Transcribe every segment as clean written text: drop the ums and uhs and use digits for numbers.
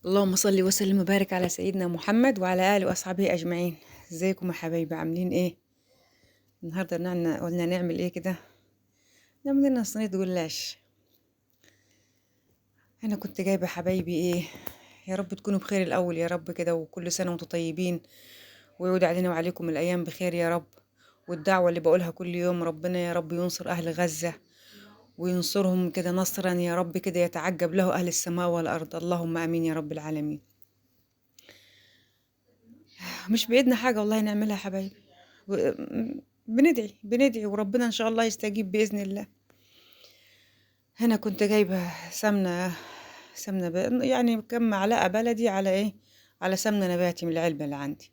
اللهم صل وسلم وبارك على سيدنا محمد وعلى آله وأصحابه أجمعين. ازيكم يا حبايبي، عاملين ايه؟ النهارده قلنا نعمل ايه كده؟ نعمل لنا صينية جلاش. انا كنت جايبة حبايبي ايه، يا رب تكونوا بخير الأول يا رب كده، وكل سنة وانتم طيبين، ويعود علينا وعليكم الأيام بخير يا رب. والدعوة اللي بقولها كل يوم، ربنا يا رب ينصر أهل غزة وينصرهم كده نصرا يا رب كده يتعجب له أهل السماء والأرض، اللهم آمين يا رب العالمين. مش بإيدنا حاجة والله نعملها يا حبايبي. بندعي وربنا إن شاء الله يستجيب بإذن الله. هنا كنت جايبة سمنة يعني كم معلقة بلدي على إيه، على سمنة نباتي من العلبة اللي عندي.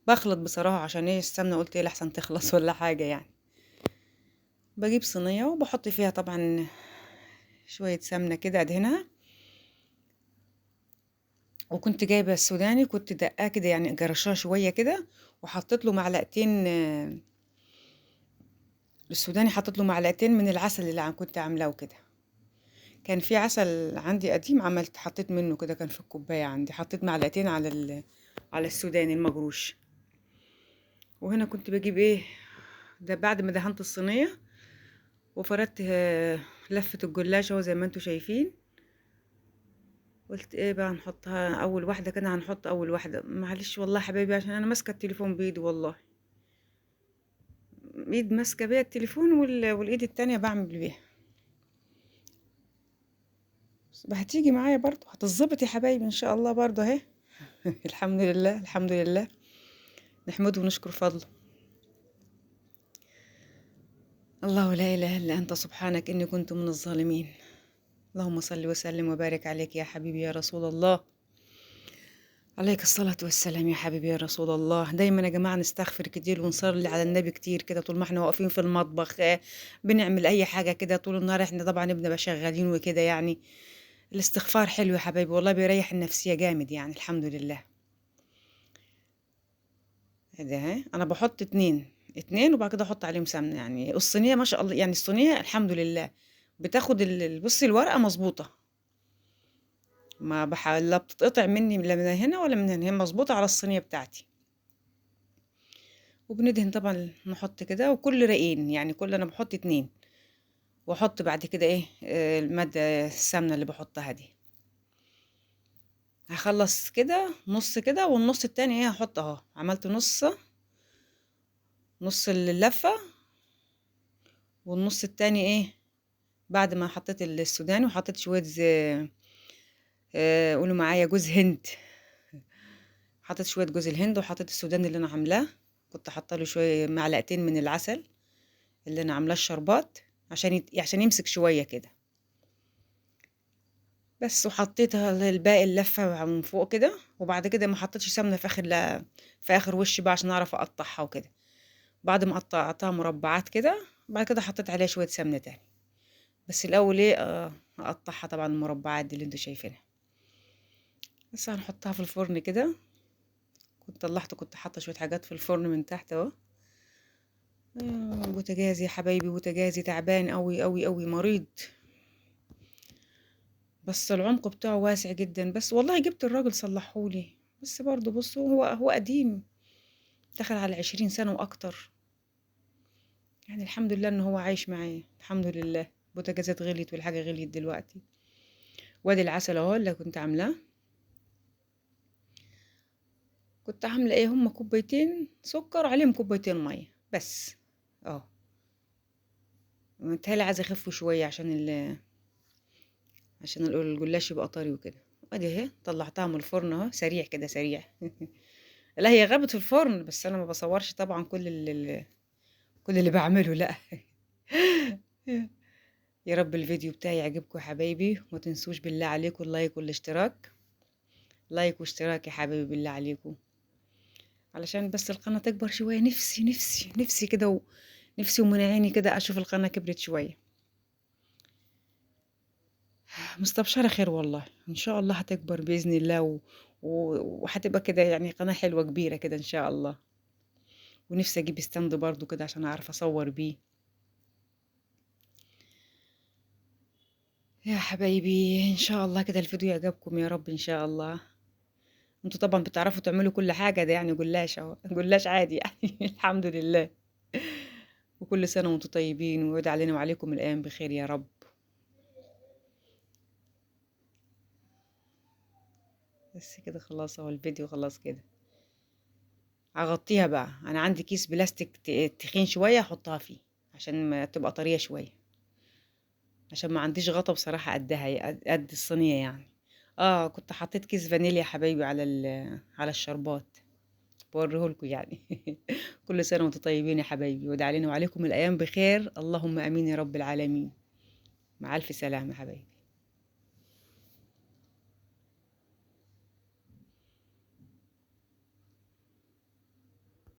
بخلط بصراحة عشان إيه السمنة، قلت إيه لحسن تخلص ولا حاجة يعني. بجيب صينية وبحط فيها طبعا شوية سمنة كده أدهنها. وكنت جايبة السوداني، كنت دقاه كده يعني جرشاه شوية كده، وحطيت له معلقتين السوداني حطيت له معلقتين من العسل اللي كنت عاملاه كده. كان في عسل عندي قديم، حطيت منه كده، كان في الكوباية عندي، حطيت معلقتين على السوداني المجروش. وهنا كنت بجيب ايه ده بعد ما دهنت الصينية وفردت لفة الجلاش اهو زي ما انتوا شايفين. قلت ايه بقى نحطها اول واحدة كده، هنحط اول واحدة. معلش والله يا حبايبي عشان انا ماسكة التليفون بايدي والله، ايد ماسكة بيها التليفون والايد التانية بعمل بيها. هتيجي معايا برضو، هتظبط يا حبايبي ان شاء الله برضو اهي. الحمد لله الحمد لله، نحمده ونشكر فضله. الله لا إله إلا أنت سبحانك إني كنت من الظالمين. اللهم صل وسلم وبارك عليك يا حبيبي يا رسول الله. عليك الصلاة والسلام يا حبيبي يا رسول الله. دايما يا جماعة نستغفر كتير ونصلي على النبي كتير كده طول ما احنا واقفين في المطبخ، بنعمل أي حاجة كده طول النهار، احنا طبعا بنبقى شغالين وكده يعني. الاستغفار حلو يا حبايبي والله، بيريح النفسية جامد يعني الحمد لله. ده ها انا بحط اتنين وبعد كده احط عليهم سمنه، يعني الصينيه ما شاء الله، يعني الصينيه الحمد لله بتاخد بصي الورقه مظبوطه، ما لا بتتقطع مني لا من هنا ولا من هنا، هي مظبوطه على الصينيه بتاعتي. وبندهن طبعا نحط كده، وكل رقين يعني كل انا بحط اتنين، واحط بعد كده ايه الماده السمنه اللي بحطها دي. هخلص كده نص كده، والنص التاني ايه هحط اهو، عملت نص اللفه، والنص التاني ايه بعد ما حطيت السوداني وحطيت شوية قولوا معايا جوز هند. حطيت شوية جوز الهند وحطيت السوداني اللي أنا عاملاه، كنت حاطة له شوية معلقتين من العسل اللي أنا عاملاه الشربات عشان يمسك شوية كده بس. وحطيتها الباقي اللفة من فوق كده، وبعد كده ما حطيتش سمنة في آخر في آخر وش بقى عشان أعرف أقطعها وكده. بعد ما قطعتها مربعات كده، بعد كده حطيت عليها شوية سمنة تاني. بس الأول إيه أقطعها طبعا المربعات دي اللي انتوا شايفينها. بس هنحطها في الفرن كده. كنت حاطة شوية حاجات في الفرن من تحت اهو. بوتاجاز يا حبايبي، بوتاجازي تعبان قوي قوي قوي، مريض. بس العمق بتاعه واسع جدا، بس والله جبت الراجل صلحهولي، بس برضه بصوا هو قديم، دخل على 20 سنة واكتر. يعني الحمد لله ان هو عايش معايا الحمد لله. بوتاجازات غليت والحاجة غليت دلوقتي. وادي العسل اهو اللي كنت عاملاه. كنت عاملة ايه، هما كوبايتين سكر عليهم كوبايتين مية بس. اه متهيألي عايزة اخفه شوية عشان الجلاش يبقى طري وكده. ادي اهي طلعتها من الفرن اهو، سريع كده سريع. لا هي غابت في الفرن، بس انا ما بصورش طبعا كل اللي بعمله لا. يا رب الفيديو بتاعي يعجبكم يا حبايبي، وما تنسوش بالله عليكم اللايك والاشتراك. لايك واشتراك يا حبايبي بالله عليكم، علشان بس القناة تكبر شوية. نفسي كده نفسي ومن عيني كده اشوف القناة كبرت شوية. مستبشرة خير والله، إن شاء الله هتكبر بإذن الله وهتبقى كده يعني قناة حلوة كبيرة كده إن شاء الله. ونفسي أجيب ستاند برضو كده عشان أعرف أصور بيه. يا حبايبي ان شاء الله كده الفيديو يعجبكم يا رب ان شاء الله. انتوا طبعا بتعرفوا تعملوا كل حاجة، ده يعني جلاش اهو جلاش عادي يعني الحمد لله. وكل سنة وانتوا طيبين، ويعود علينا وعليكم الأيام بخير يا رب. بس كده خلاص، اهو الفيديو خلاص كده. هغطيها بقى، انا عندي كيس بلاستيك تخين شوية احطها فيه عشان ما تبقى طرية شوية، عشان ما عنديش غطا بصراحة قدها قد الصينية يعني. اه كنت حطيت كيس فانيليا يا حبايبي على على الشربات، بوريهولكوا يعني كل سنة وانتم طيبين يا حبايبي، وادعي علينا وعليكم الأيام بخير، اللهم آمين يا رب العالمين. مع ألف سلامة يا حبايبي.